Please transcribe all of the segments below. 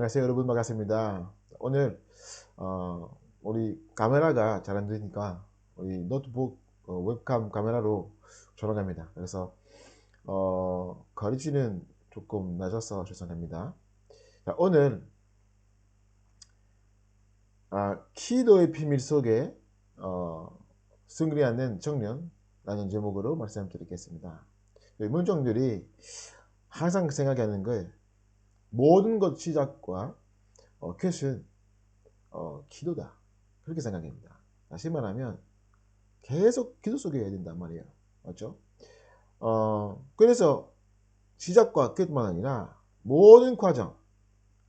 안녕하세요 여러분, 반갑습니다. 오늘 우리 카메라가 잘 안 되니까 우리 노트북 웹캠 카메라로 촬영합니다. 그래서 거리지는 조금 낮아서 죄송합니다. 자, 오늘 키도의 비밀 속에 승리하는 청년라는 제목으로 말씀드리겠습니다. 문종들이 항상 생각하는 걸 모든 것 시작과 퀘션 기도다, 그렇게 생각합니다. 다시 말하면 계속 기도 속에 해야 된단 말이에요. 맞죠? 그래서 시작과 끝만 아니라 모든 과정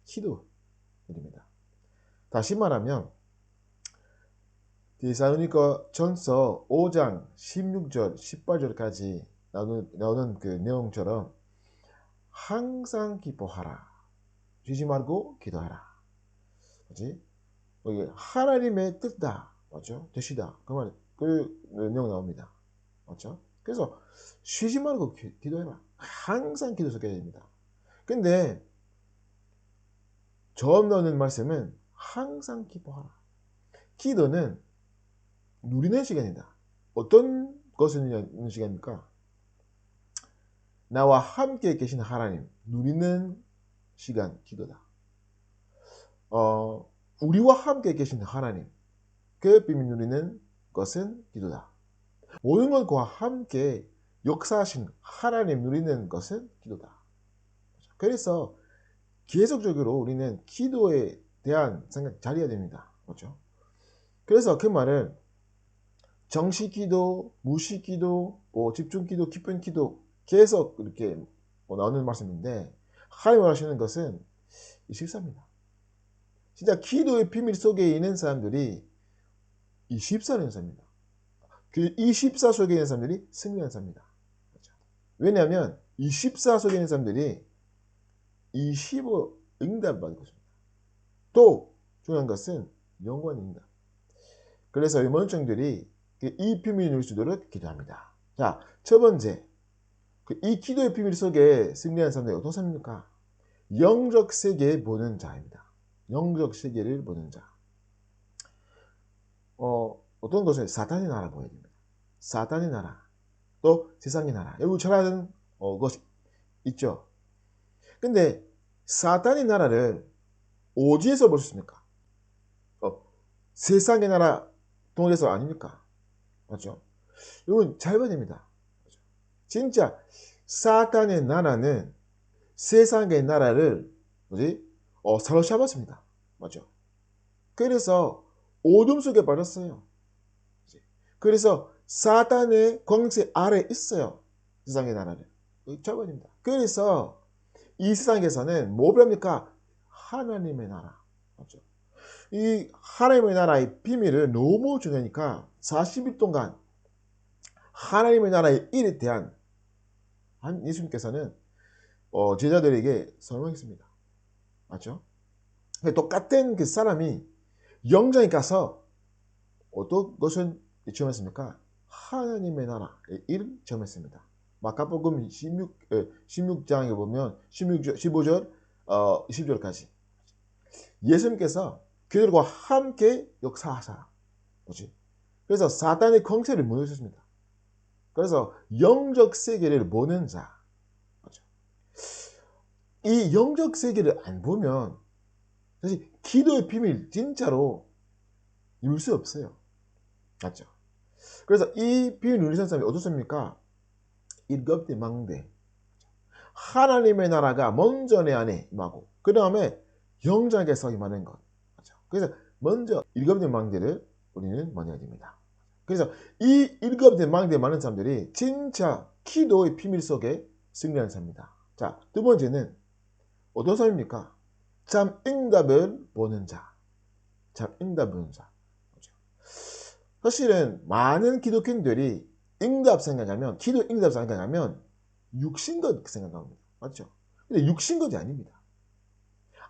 기도입니다. 다시 말하면 데살로니가 전서 5장 16절 18절까지 나오는 그 내용처럼 항상 기뻐하라, 쉬지 말고 기도하라. 그렇지? 하나님의 뜻다, 맞죠? 되시다, 그 내용 나옵니다. 맞죠? 그래서 쉬지 말고 기도해라. 항상 기도 속에 됩니다. 근데 처음 나오는 말씀은 항상 기뻐하라. 기도는 누리는 시간이다. 어떤 것을 누리는 시간입니까? 나와 함께 계신 하나님 누리는 시간, 기도다. 우리와 함께 계신 하나님, 그 비밀 누리는 것은 기도다. 모든 것과 함께 역사하신 하나님 누리는 것은 기도다. 그래서 계속적으로 우리는 기도에 대한 생각 잘 해야 됩니다. 그렇죠? 그래서 그 말은 정식 기도, 무식 기도, 집중 기도, 기쁜 기도 계속 이렇게 나오는 말씀인데, 하나님 원하시는 것은 이 실사입니다. 진짜 기도의 비밀 속에 있는 사람들이 이 십사는 사람입니다. 그 24 속에 있는 사람들이 승리하는 사람입니다. 왜냐하면 24 속에 있는 사람들이 25 응답 받을 것입니다. 또 중요한 것은 영원 응답. 그래서 이 먼청들이 이 비밀을 누릴 수 있도록 기도합니다. 자, 첫 번째, 이 기도의 비밀 속에 승리하는 사람들이 어떤 사람입니까? 영적 세계에 보는 자입니다. 영적 세계를 보는 자. 어떤 것을 사탄의 나라 보여야 됩니다. 사탄의 나라, 또 세상의 나라, 여기 전하는 것이 있죠. 근데 사탄의 나라를 어디에서 볼 수 있습니까? 세상의 나라 통해서 아닙니까? 맞죠? 여러분 잘 봐야 됩니다. 진짜 사탄의 나라는 세상의 나라를 사로잡았습니다. 맞죠? 그래서 어둠 속에 빠졌어요. 그래서 사탄의 권세 아래 있어요. 세상의 나라는. 잘 봐야 됩니다. 그래서 이 세상에서는 뭐 배웁니까? 하나님의 나라. 맞죠? 이 하나님의 나라의 비밀을 너무 중요하니까 40일 동안 하나님의 나라의 일에 대한 예수님께서는 제자들에게 설명했습니다. 맞죠? 똑같은 그 사람이 영장에 가서 어떤 것을 체험했습니까? 하나님의 나라의 일을 체험했습니다. 마가복음 16장에 보면 15절, 20절까지 예수님께서 그들과 함께 역사하사. 그렇지? 그래서 사탄의 권세를 무너뜨렸습니다. 그래서 영적 세계를 보는 자. 그렇죠? 이 영적 세계를 안 보면 사실 기도의 비밀 진짜로 이룰 수 없어요. 맞죠? 그래서 이 비밀 누리는 사람이 어떻습니까? 일겁대망대. 하나님의 나라가 먼저 내 안에 임하고 그 다음에 영장에서 임하는 것. 맞죠? 그래서 먼저 일겁대망대를 우리는 먼저 해야 됩니다. 그래서 이 일겁대망대 많은 사람들이 진짜 기도의 비밀 속에 승리하는 사람입니다. 자, 두 번째는 어떤 사람입니까? 참 응답을 보는 자. 참 응답을 보는 자. 사실은 많은 기독교인들이 응답 생각하면, 기도 응답 생각하면 육신것 생각합니다. 맞죠? 근데 육신것이 아닙니다.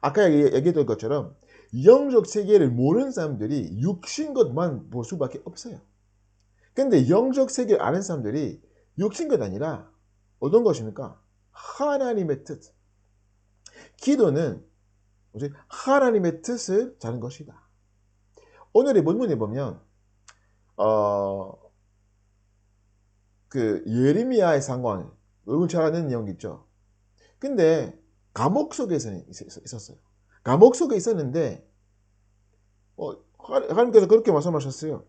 아까 얘기했던 것처럼 영적 세계를 모르는 사람들이 육신것만 볼 수밖에 없어요. 근데 영적 세계를 아는 사람들이 육신것 아니라 어떤 것입니까? 하나님의 뜻. 기도는 뭐지? 하나님의 뜻을 자는 것이다. 오늘의 본문에 보면 그 예레미야의 상황, 여러분 잘 아는 내용 있죠. 근데 감옥 속에 있었어요. 감옥 속에 있었는데 하나님께서 그렇게 말씀하셨어요.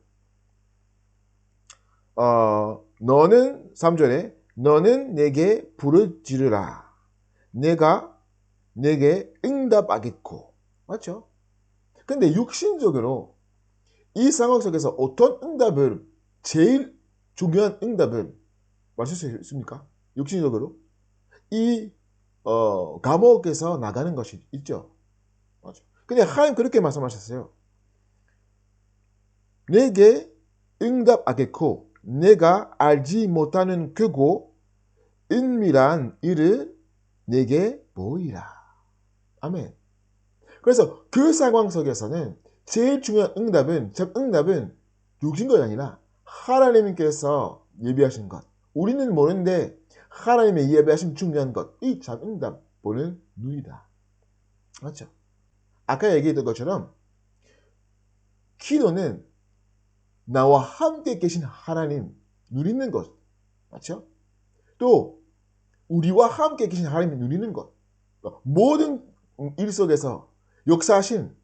너는 3절에 너는 내게 불을 지르라. 내가 내게 응답하겠고. 맞죠? 근데 육신적으로 이 상황 속에서 어떤 응답을 제일 중요한 응답을 말할 수 있습니까? 육신적으로 이 감옥에서 나가는 것이 있죠. 맞죠? 근데 하나님 그렇게 말씀하셨어요. 내게 응답하겠고 내가 알지 못하는 크고 은밀한 일을 내게 보이라. 아멘. 그래서 그 상황 속에서는 제일 중요한 응답은 육신 것이 아니라 하나님께서 예비하신 것. 우리는 모르는데 하나님의 예비하신 중요한 것. 이 참 응답 보는 눈이다. 맞죠? 아까 얘기했던 것처럼 기도는 나와 함께 계신 하나님 누리는 것. 맞죠? 또 우리와 함께 계신 하나님이 누리는 것. 모든 일 속에서 역사하신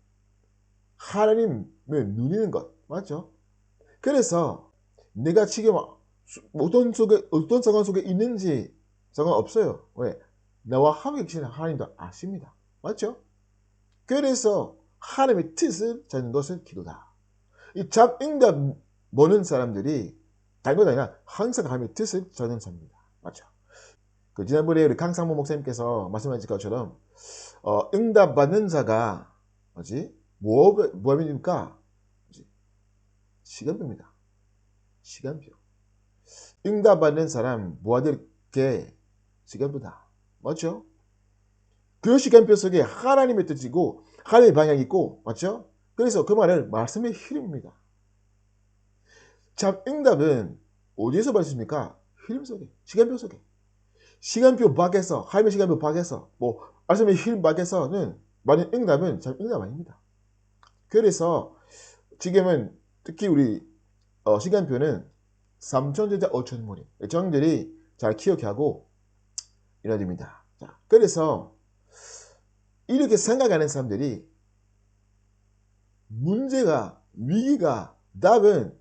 하나님을 누리는 것. 맞죠? 그래서 내가 지금 어떤 상황 속에 있는지 상관없어요. 왜? 나와 함께 계신 하나님도 아십니다. 맞죠? 그래서 하나님의 뜻을 찾는 것은 기도다. 이 응답 보는 사람들이 다른 것 아니라 항상 하나님의 뜻을 찾는 사람입니다. 맞죠? 그 지난번에 우리 강상모 목사님께서 말씀하신 것처럼 응답 받는 자가 뭐입니까? 시간표입니다. 시간표. 응답 받는 사람 모아들 게 시간표다. 맞죠? 그 시간표 속에 하나님의 뜻이고 하나님의 방향이 있고 맞죠? 그래서 그 말은 말씀의 흐름입니다. 참 응답은 어디에서 받습니까? 흐름 속에, 시간표 속에. 시간표 밖에서, 하나님의 시간표 밖에서, 말씀의 흐름 밖에서는 많은 응답은 참 응답 아닙니다. 그래서 지금은 특히 우리 시간표는 3천제자 5천물이 정들이 잘 기억하고 이래야 됩니다. 자, 그래서 이렇게 생각하는 사람들이 위기가 답은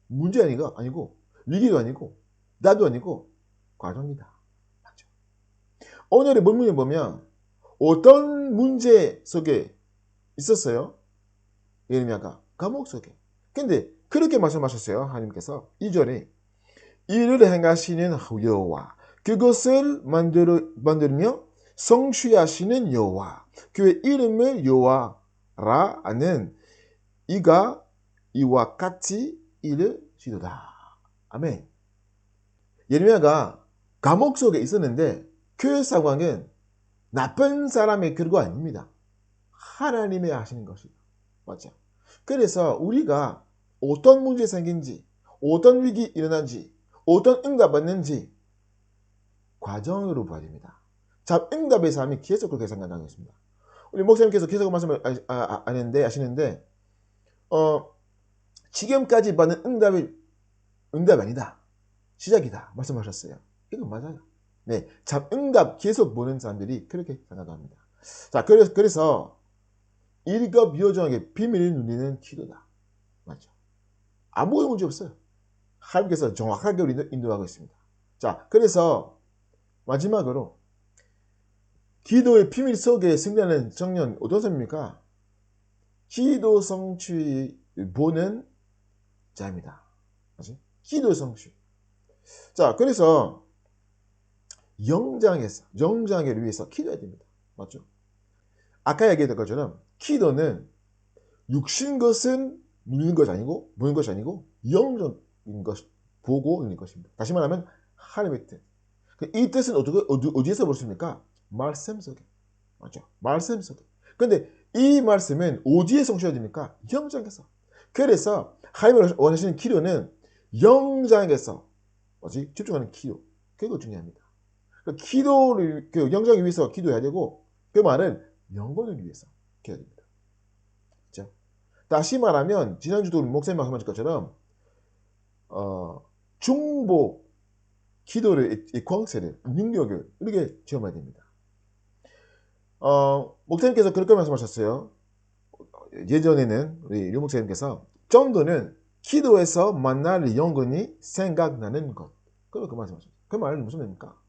문제 아니고 위기도 아니고 답도 아니고 과정이다. 맞죠? 오늘의 본문에 보면 어떤 문제 속에 있었어요? 예레미야가 감옥 속에. 근데 그렇게 말씀하셨어요. 하나님께서 2절에 이를 행하시는 여호와 그것을 만들며 성취하시는 여호와 그의 이름을 여호와라 하는 이가 이와 같이 이르시도다. 아멘. 예레미야가 감옥 속에 있었는데 그 상황은 나쁜 사람의 결과 아닙니다. 하나님이 하시는 것이다. 맞죠? 그래서 우리가 어떤 문제 생긴지, 어떤 위기 일어난지, 어떤 응답 받는지 과정으로 봐야 됩니다. 자, 응답의 삶이 계속 그렇게 생각하고 있습니다. 우리 목사님께서 계속 말씀을 하시는데 지금까지 받는 응답 아니다. 시작이다. 말씀하셨어요. 이건 맞아요. 네, 참 응답 계속 보는 사람들이 그렇게 생각합니다. 자, 그래서 일거비오정의 비밀을 누리는 기도다. 맞죠? 아무것도 문제 없어요. 하나님께서 정확하게 우리를 인도하고 있습니다. 자, 그래서 마지막으로 기도의 비밀 속에 승리하는 청년 어떤 사람입니까? 기도 성취 보는 자입니다. 맞지? 기도 성취. 자, 그래서 영장을 위해서 기도해야 됩니다. 맞죠? 아까 얘기했던 것처럼 기도는 육신 것은 누리는 것이 아니고 보는 것이 아니고 영적인 것 보고 있는 것입니다. 다시 말하면 하나님의 뜻. 이 뜻은 어디에서 볼 수 있습니까? 말씀 속에. 맞죠? 말씀 속에. 근데 이 말씀은 어디에 성취해야 됩니까? 영장에서. 그래서 하나님을 원하시는 기도는 영장에서 집중하는 기도. 그게 중요합니다. 기도를 영장을 위해서 기도해야 되고 그 말은 영혼을 위해서. 기도해야 됩니다. 그렇죠? 다시 말하면 지난주도 우리 목사님 말씀하신 것처럼 중보 기도를 이 권세를 능력을 이렇게 체험해야 됩니다. 목사님께서 그렇게 말씀하셨어요. 예전에는 우리 류 목사님께서 정도는 기도에서 만날 영혼이 생각나는 것. 그렇게 말씀하셨어요. 그 말은 무슨 말입니까?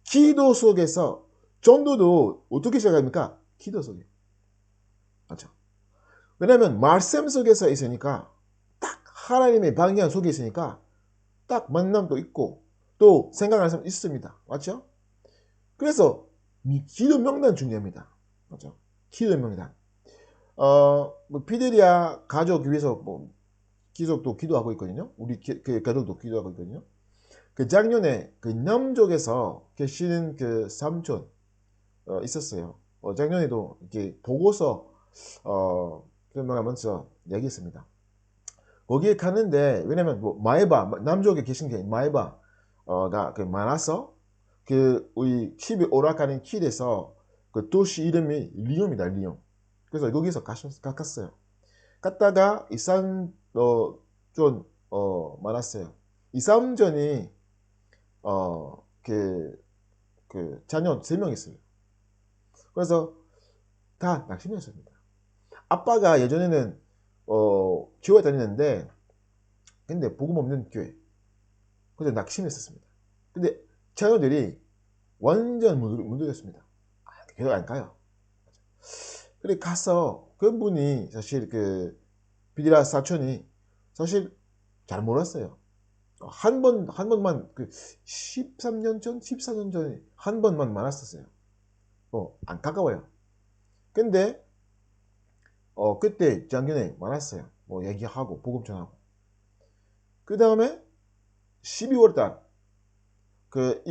기도 속에서 전도도 어떻게 시작합니까? 기도 속에. 맞죠? 왜냐하면 말씀 속에서 있으니까 딱 하나님의 방향 속에 있으니까 딱 만남도 있고 또 생각하는 사람 있습니다. 맞죠? 그래서 기도 명단 중요합니다. 맞죠? 기도 명단. 뭐 피데리아 가족 위해서 뭐 기독도 기도하고 있거든요. 우리 그 가족도 기도하고 있거든요. 그 작년에 그 남쪽에서 계시는 그 삼촌 있었어요. 작년에도 이렇게 보고서 먼저 얘기했습니다. 거기에 갔는데 왜냐면 뭐 마에바 남쪽에 계신 게 마에바가 그 많아서 그 우리 집이 오락가는 길에서 그 도시 이름이 리움이다 리움. 그래서 거기서 갔어요. 갔다가 이산 좀 많았어요. 이삼전이 그 자녀 3명 있어요. 그래서 다 낙심했습니다. 아빠가 예전에는 교회 다니는데 근데 복음 없는 교회. 그래서 낙심했었습니다. 근데 자녀들이 완전 문득했습니다. 교회 안 가요. 그래 가서 그분이 사실 그 비디라 사촌이 사실 잘 몰랐어요. 한 번만 그 13년 전, 14년 전에 한 번만 만났었어요. 안 가까워요. 근데 그때 작년에 만났어요. 뭐 얘기하고 복음 전하고. 그 다음에 12월 달 그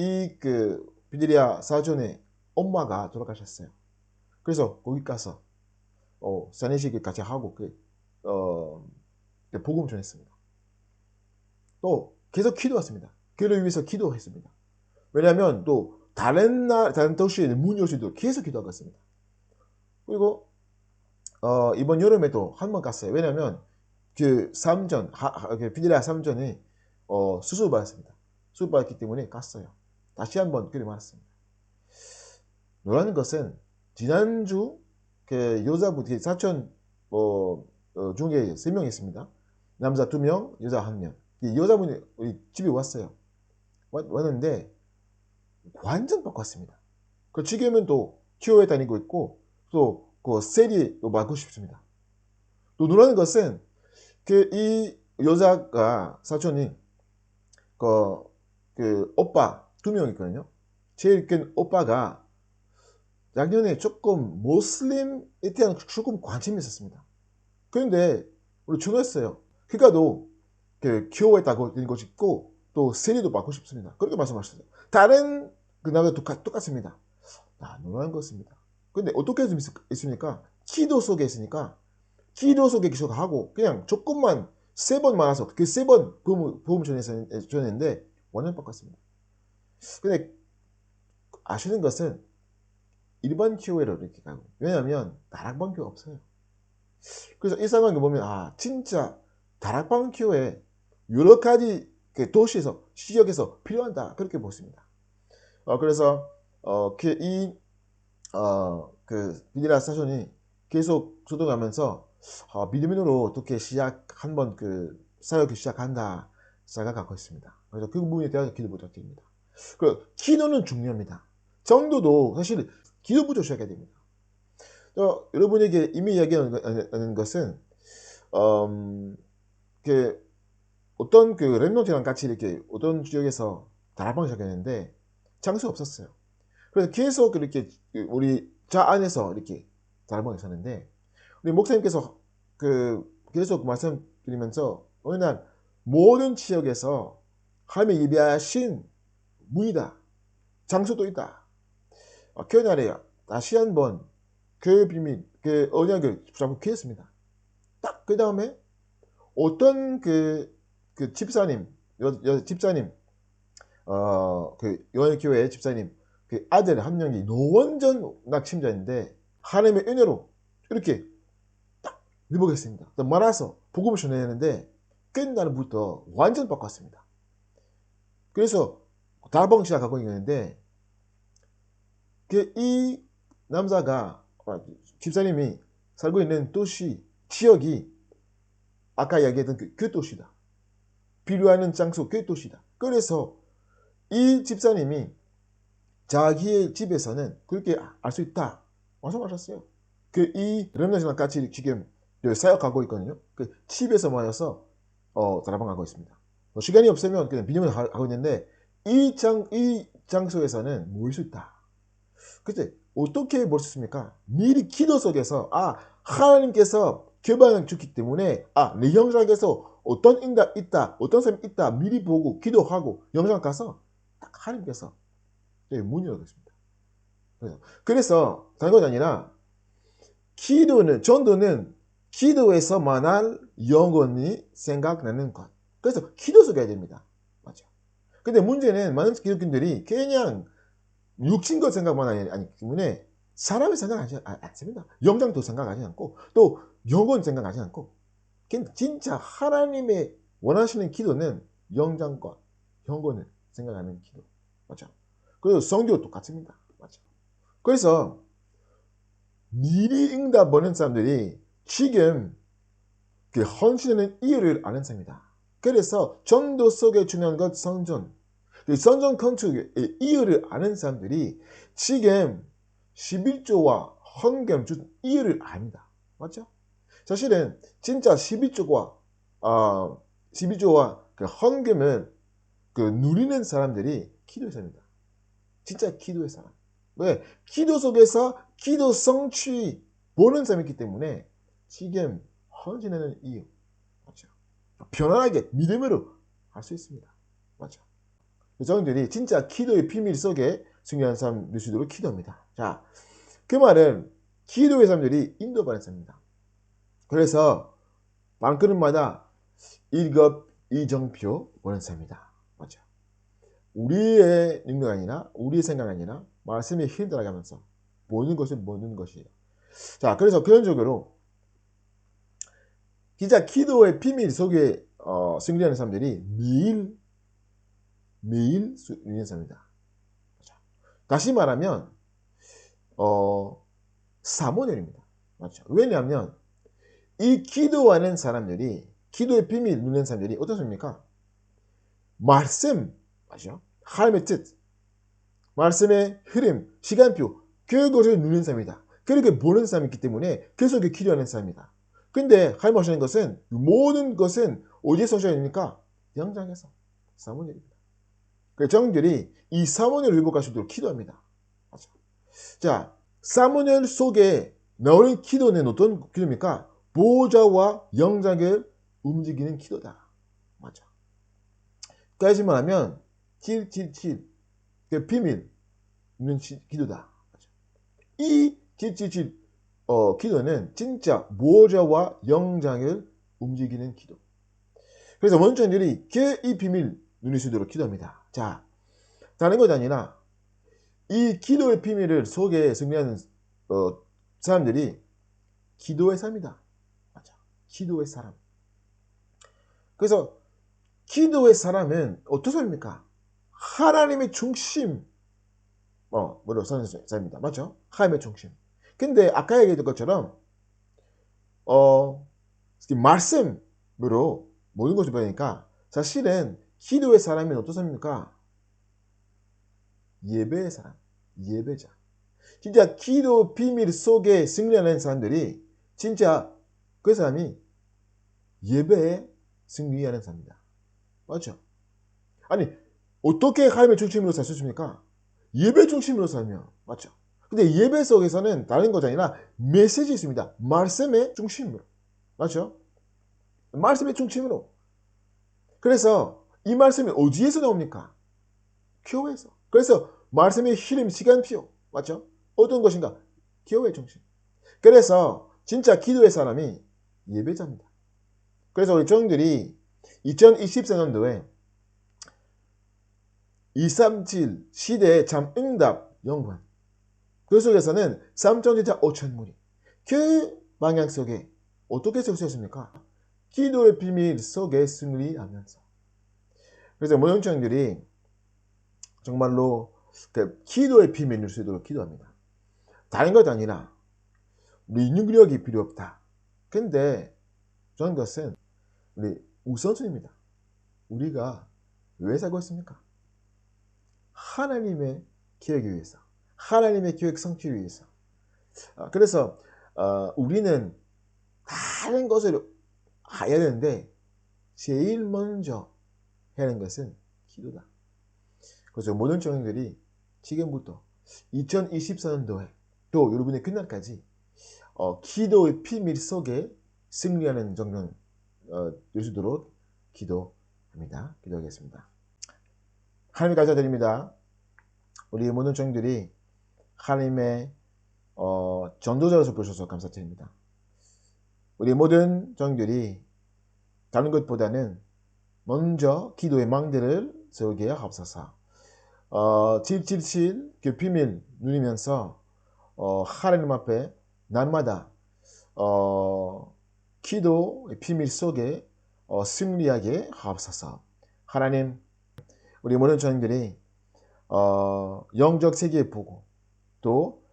비디리아 사촌의 엄마가 돌아가셨어요. 그래서 거기 가서 사내식 같이 하고 복음 전했습니다. 또 계속 기도했습니다. 그를 위해서 기도했습니다. 왜냐하면 또 다른 도시에 문이 올 수 있도록 계속 기도하고 있습니다. 그리고 이번 여름에도 한 번 갔어요. 왜냐하면 그 삼전 그 비디라 삼전이 수술 받았습니다. 수술 받았기 때문에 갔어요. 다시 한번 그리 말했습니다. 놀라는 것은 지난주 그 여자분 사촌 중에 3명 있습니다. 남자 2명, 여자 1명. 이 여자분이 우리 집에 왔어요. 왔는데 완전 바꿨습니다. 그 지금은 또 교회 다니고 있고 또 그 세리 또 맡고 싶습니다. 또 놀라는 것은 이 여자가 사촌이 그 오빠 2명 있거든요. 제일 큰 오빠가 작년에 조금 모슬림에 대한 조금 관심이 있었습니다. 그런데 우리 전화했어요. 그가도 그 교회 다니고 싶고 또 세리도 받고 싶습니다. 그렇게 말씀하셨어요. 다른 그 나라가 똑같습니다. 놀라는 것입니다. 근데 어떻게 있습니까? 기도 속에 있으니까 기도 속에 기도하고 그냥 조금만 3번 많아서 그 3번 보험 전했는데 완전 바꿨습니다. 근데 아시는 것은 일반 교회로 이렇게 가고 왜냐하면 다락방 교회 없어요. 그래서 이 상황을 보면 진짜 다락방 교회 여러 가지 그 도시에서 지역에서 필요하다 그렇게 보십니다. 그래서 그 비디라 사촌이 계속 소통하면서 믿음으로 어떻게 한번 그 사역을 시작한다 생각하고 있습니다. 그래서 그 부분에 대해서 기도 부탁드립니다. 기도는 중요합니다. 정도도 사실 기도부터 시작해야 됩니다. 여러분에게 이미 이야기하는 것은 어떤 그 랩노트랑 같이 이렇게 어떤 지역에서 다락방을 시작했는데 장소 없었어요. 그래서 계속 이렇게 우리 안에서 이렇게 다락방을 있었는데 우리 목사님께서 계속 말씀드리면서 어느 날 모든 지역에서 하나님의 예배하신 문이다. 장소도 있다. 그날에 다시 한번 그 비밀, 그 언약을 붙잡고 기했습니다. 딱 그 다음에 어떤 그 집사님, 집사님, 그 요한교회 집사님, 그 아들 한 명이 노원전 낙심자인데 하나님의 은혜로 이렇게 딱 회복했습니다. 말아서 복음을 전해내는데 끝날부터 완전 바꿨습니다. 그래서 다방 시작하고 있는데 이 남자가 집사님이 살고 있는 도시 지역이 아까 이야기했던 그 도시다. 필요하는 장소 그 도시다. 그래서 이 집사님이 자기의 집에서는 그렇게 알 수 있다 말씀하셨어요. 이 렘넌트랑 같이 지금 사역하고 있거든요. 집에서 모여서 다락방하고 있습니다. 시간이 없으면 그냥 비디오를 하고 있는데 이 장소에서는 모일 수 있다. 그때 어떻게 볼 수 있습니까? 미리 기도 속에서 하나님께서 교방을 주기 때문에 내 영상에서 어떤 응답 있다, 어떤 사람이 있다 미리 보고 기도하고 영상 가서 딱 하나님께서 문이 열었습니다. 그래서 다른 건 아니라 전도는 기도에서만을 영원히 생각나는 것. 그래서 기도 속에 해야 됩니다. 맞죠? 근데 문제는 많은 기독교인들이 그냥 육신것 생각만 아니기 때문에 사람의 생각하지 않습니다. 영장도 생각하지 않고 또 영혼 생각하지 않고 진짜 하나님의 원하시는 기도는 영장과 영혼을 생각하는 기도. 맞죠? 그리고 성교도 똑같습니다. 맞죠? 그래서 미리 응답 보는 사람들이 지금 헌신하는 이유를 아는 사람이다. 그래서 전도 속에 중요한 것 성전. 성전 건축의 이유를 아는 사람들이 지금 11조와 헌금 준 이유를 압니다. 맞죠? 사실은 진짜 11조와 헌금을 누리는 사람들이 기도의 사람입니다. 진짜 기도의 사람. 왜? 기도 속에서 기도 성취 보는 사람이기 때문에 지금 헌신하는 이유. 맞죠? 편안하게 믿음으로 할 수 있습니다. 맞죠? 여성들이 진짜 기도의 비밀 속에 중요한 사람 될 수 있도록 기도합니다. 자, 그 말은 기도의 사람들이 인도받는 사람입니다. 그래서 방그릇마다 1급 2정표 보는 사람입니다. 맞죠? 우리의 능력 아니라 우리의 생각 아니라 말씀이 힘 들어가면서 모든 것을 모든 것이에요. 자, 그래서 그런적으로 진짜 기도의 비밀 속에 승리하는 사람들이 매일 있는 사람입니다. 다시 말하면 사모님입니다. 맞죠? 왜냐하면 이 기도하는 사람들이 기도의 비밀 누리는 사람들이 어떻습니까? 말씀, 맞죠? 하나님의 뜻, 말씀의 흐름, 시간표 그것을 누리는 사람이다. 그렇게 보는 사람이기 때문에 그 속에 기도하는 사람이다. 근데 하나님 하시는 것은 모든 것은 어디에서 하셔야 됩니까? 영장에서 사모님입니다. 그 정들이 이 사모니엘을 회복할 수 있도록 기도합니다. 맞아. 자, 사모니엘 속에 나오는 기도는 어떤 기도입니까? 보호자와 영장을 움직이는 기도다. 맞아. 까지 말하면 777, 그 비밀 있는 기도다. 맞아. 이 777 기도는 진짜 보호자와 영장을 움직이는 기도. 그래서 원천들이 이 비밀 누릴 수 있도록 기도합니다. 자, 다른 것이 아니라 이 기도의 비밀을 속에 승리하는 사람들이 기도의 삶이다. 맞아. 기도의 사람. 그래서 기도의 사람은 어떤 사람입니까? 하나님의 중심 뭐로 사는 사람입니다. 맞죠? 하나님의 중심. 근데 아까 얘기했던 것처럼 말씀으로 모든 것을 보니까 사실은 기도의 사람이 어떤 사람입니까? 예배의 사람, 예배자. 진짜 기도 비밀 속에 승리하는 사람들이 진짜 그 사람이 예배에 승리하는 사람입니다. 맞죠? 아니 어떻게 하나님의 중심으로 살 수 있습니까? 예배 중심으로 살면 맞죠? 근데 예배 속에서는 다른 것이 아니라 메시지 있습니다. 말씀의 중심으로. 맞죠? 말씀의 중심으로. 그래서 이 말씀이 어디에서 나옵니까? 교회에서. 그래서 말씀의 흐름, 시간표. 맞죠? 어떤 것인가? 교회의 중심. 그래서 진짜 기도의 사람이 예배자입니다. 그래서 우리 종들이 2024년도에 237 시대의 참 응답 영광. 그 속에서는 3천제자 5천무리. 그 방향 속에 어떻게 설 수 있습니까? 기도의 비밀 속에 승리하면서. 그래서 모든 청년들이 정말로 그 기도의 비밀을 누릴 수 있도록 기도합니다. 다른 것 아니라 우리 능력이 필요 없다. 근데 저는 것은 우리 우선순위입니다. 우리가 왜 살고 있습니까? 하나님의 계획을 위해서, 하나님의 계획 성취를 위해서. 그래서 우리는 다른 것을 해야 되는데 제일 먼저 해야 하는 것은 기도다. 그래서 모든 청년들이 지금부터 2024년도에 또 여러분의 끝날까지 기도의 비밀 속에 승리하는 정령 될 수 있도록 기도합니다. 기도하겠습니다. 하나님 감사드립니다. 우리 모든 청년들이 하나님의 전도자로서 보셔서 감사드립니다. 우리 모든 청년들이 다른 것보다는 먼저 기도의 망대를 세우게 하옵소서. 777 그 비밀 누리면서 하나님 앞에 날마다 기도의 비밀 속에 승리하게 하옵소서. 하나님, 우리 모든 청년들이 영적 세계 보고 또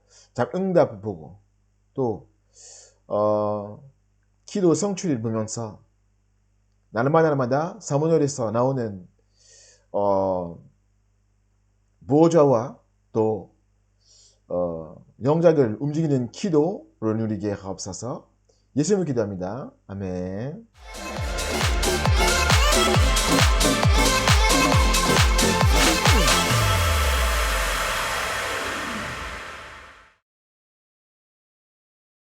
응답 보고 또 기도 성취를 보면서 날마다 사무엘에서 나오는 보호자와 또 영작을 움직이는 기도를 누리게 하옵소서. 예수님을 기도합니다. 아멘.